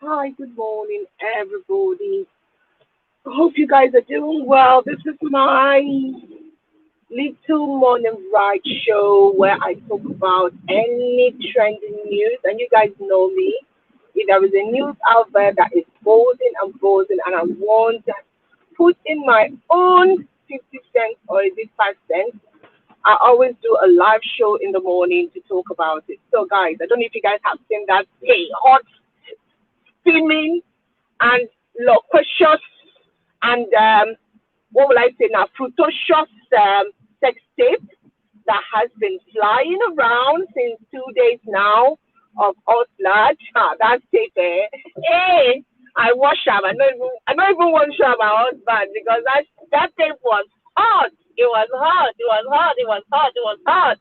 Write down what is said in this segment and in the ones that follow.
Hi, good morning, everybody. Hope you guys are doing well. This is my little morning ride show where I talk about any trending news, and you guys know me. If there is a news out there that is buzzing, and I want to put in my own 50 cents or is it 5 cents, I always do a live show in the morning to talk about it. So, guys, I don't know if you guys have seen that hot, steaming, and loquacious and what will I say now, fruitocious sex tape that has been flying around since 2 days now of OXLADE'S. That tape, eh? Hey, I wash up. I don't even want to show my husband because that tape was hot. It was hot. It was hot. It was hot. It was hot.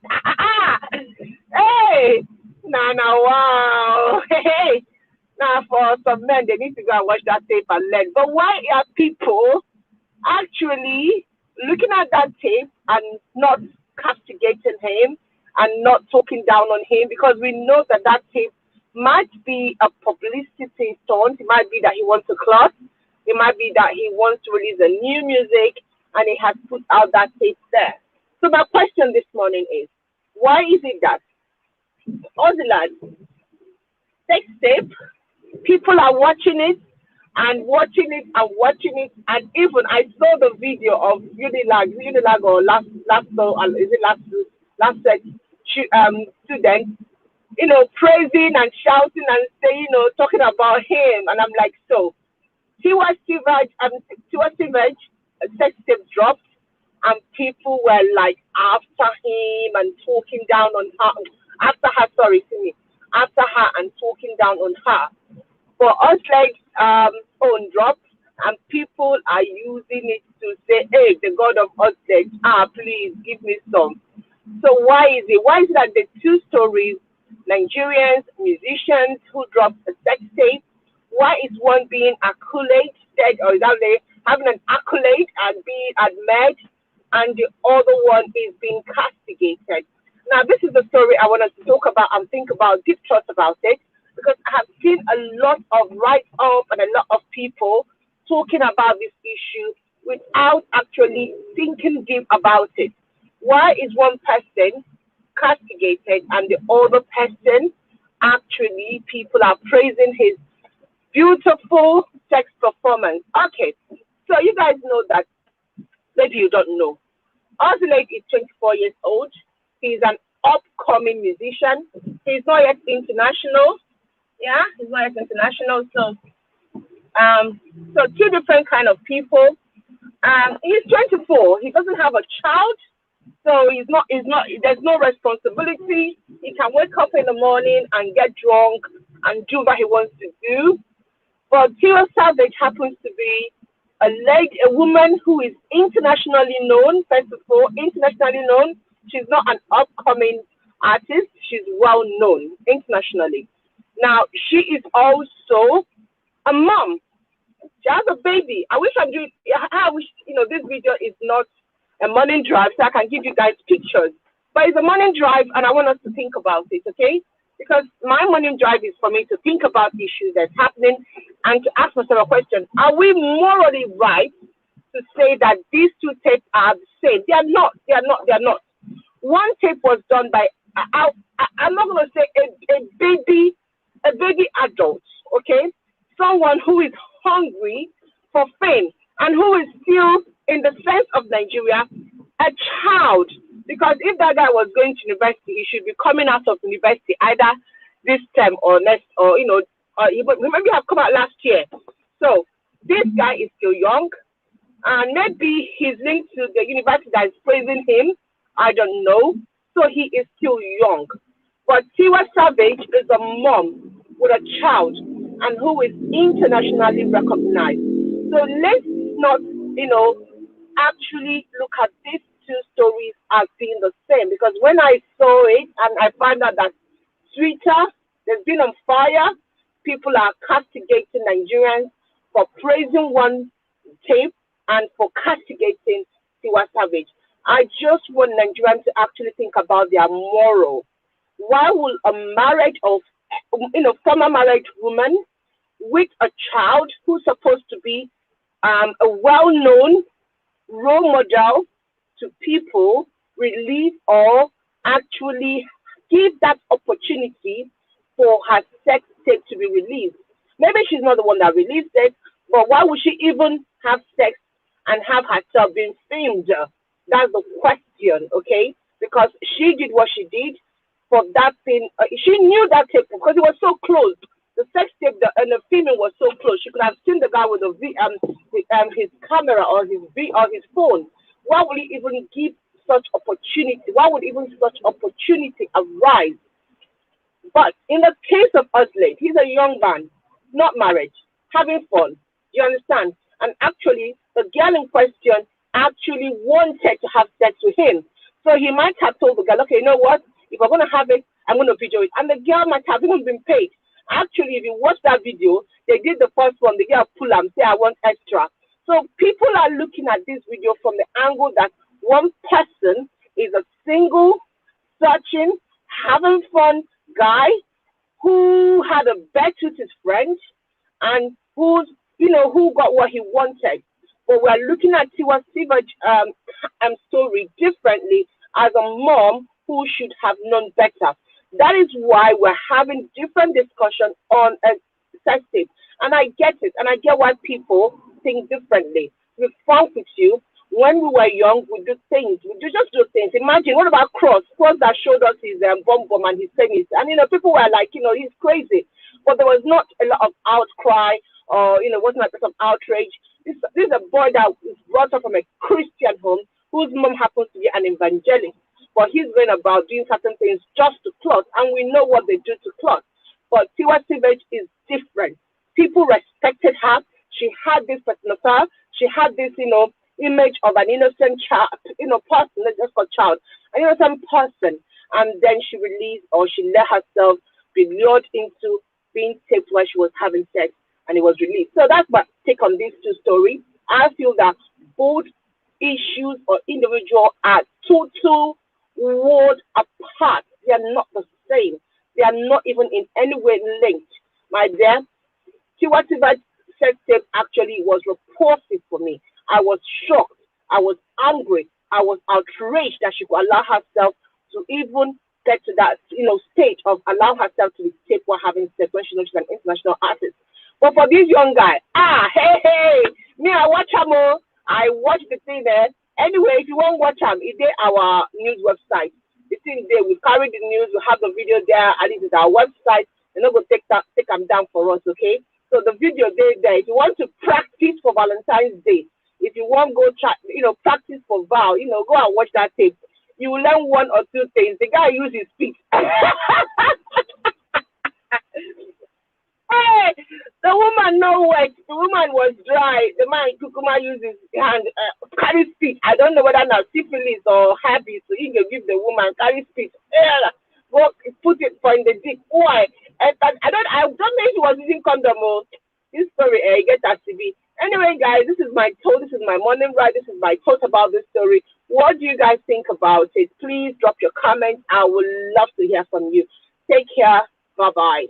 Hey, nah, wow. Hey, now, for some men, they need to go and watch that tape and learn. But why are people actually looking at that tape and not castigating him and not talking down on him? Because we know that that tape might be a publicity stunt. It might be that he wants to clout. It might be that he wants to release a new music and he has put out that tape there. So my question this morning is, why is it that all the lads sex tape, people are watching it and watching it and watching it, and even I saw the video of Unilag or is it last sex student, praising and shouting and saying, talking about him, and I'm like, so Tiwa Savage sex tape dropped, and people were like after him and talking down on her, after her, sorry, to me, after her and talking down on her. For us, like phone drops, and people are using it to say, hey, the God of us, please give me some. So why is it? Why is it that the two stories, Nigerians, musicians who dropped a sex tape, why is one being accoladed, or is that they having an accolade and being admired, and the other one is being castigated? Now, this is the story I want us to talk about and think about, deep thoughts about it, because I have seen a lot of write up and a lot of people talking about this issue without actually thinking deep about it. Why is one person castigated and the other person actually people are praising his beautiful sex performance? Okay, so you guys know that, maybe you don't know. Ozilek is 24 years old. He's an upcoming musician. He's not yet international. Yeah, he's not yet international. So two different kind of people. He's 24. He doesn't have a child, so he's not. There's no responsibility. He can wake up in the morning and get drunk and do what he wants to do. But Tiwa Savage happens to be a woman who is internationally known. First of all, internationally known. She's not an upcoming artist. She's well known internationally. Now, she is also a mom. She has a baby. I wish I'm doing. I wish this video is not a morning drive, so I can give you guys pictures. But it's a morning drive, and I want us to think about it, okay? Because my morning drive is for me to think about issues that's happening and to ask myself a question: are we morally right to say that these two tapes are the same? They are not. They are not. They are not. One tape was done by I'm not going to say a baby adult, okay? Someone who is hungry for fame and who is still, in the sense of Nigeria, a child. Because if that guy was going to university, he should be coming out of university either this term or next, or maybe have come out last year. So this guy is still young, and maybe he's linked to the university that is praising him. I don't know. So he is still young. But Tiwa Savage is a mom with a child and who is internationally recognized. So let's not, actually look at these two stories as being the same. Because when I saw it and I found out that Twitter has been on fire, people are castigating Nigerians for praising one tape and for castigating Tiwa Savage. I just want Nigerians to actually think about their moral. Why will a married or former married woman with a child who's supposed to be a well-known role model to people, release or actually give that opportunity for her sex tape to be released. Maybe she's not the one that released it, but why would she even have sex and have herself being filmed? That's the question, okay? Because she did what she did for that thing. She knew that tape because it was so close. The sex tape and the filming was so close. She could have seen the guy with his camera or his phone. Why would he even give such opportunity? Why would even such opportunity arise? But in the case of OXLADE, he's a young man, not married, having fun. You understand? And actually, the girl in question actually wanted to have sex with him. So he might have told the girl, okay, you know what? If I'm going to have it, I'm going to video it. And the girl might have even been paid. Actually, if you watch that video, they did the first one. The girl pull and say, I want extra. So people are looking at this video from the angle that one person is a single, searching, having fun guy who had a bet with his friend and who got what he wanted. But we're looking at Tiwa story differently as a mom who should have known better. That is why we're having different discussion on a sex tape. And I get it, and I get why people think differently. We found with you, when we were young, we do things. We just do things. Imagine, what about Cross? Cross that showed us his bum and his penis. And, people were like, he's crazy. But there was not a lot of outcry or, wasn't a lot of outrage. This is a boy that was brought up from a Christian home whose mom happens to be an evangelist. But he's going about doing certain things just to clot. And we know what they do to clot. But Tiwa is different. People respected her. She had this personality. She had this, image of an innocent child, person, not just a child, an innocent person. And then she released or she let herself be lured into being taped while she was having sex and it was released. So that's my take on these two stories. I feel that both issues or individual are total world apart. They are not the same. They are not even in any way linked. My dear, Tiwa sex tape actually was repulsive for me. I was shocked. I was angry. I was outraged that she could allow herself to even get to that, stage of allow herself to be taped while having sex when she knows she's an international artist. But for this young guy, hey, me, I watch him. I watch the thing there. Anyway, if you want to watch him, it's there our news website. The thing there, we carry the news, we have the video there, and it is our website. You're not going to take them down for us, okay? So the video there. If you want to practice for Valentine's Day, if you want to go try, practice for vow, go and watch that tape. You will learn one or two things. The guy used his feet. Hey, the woman no wet. The woman was dry. The man Kukuma used his hand, carry feet. I don't know whether now syphilis or herpes. So he can give the woman carry feet. Go put it in the dick. Why? I don't know if he was using condom. This story, get that TV. Anyway, guys, this is my morning ride. This is my thought about this story. What do you guys think about it? Please drop your comments. I would love to hear from you. Take care. Bye-bye.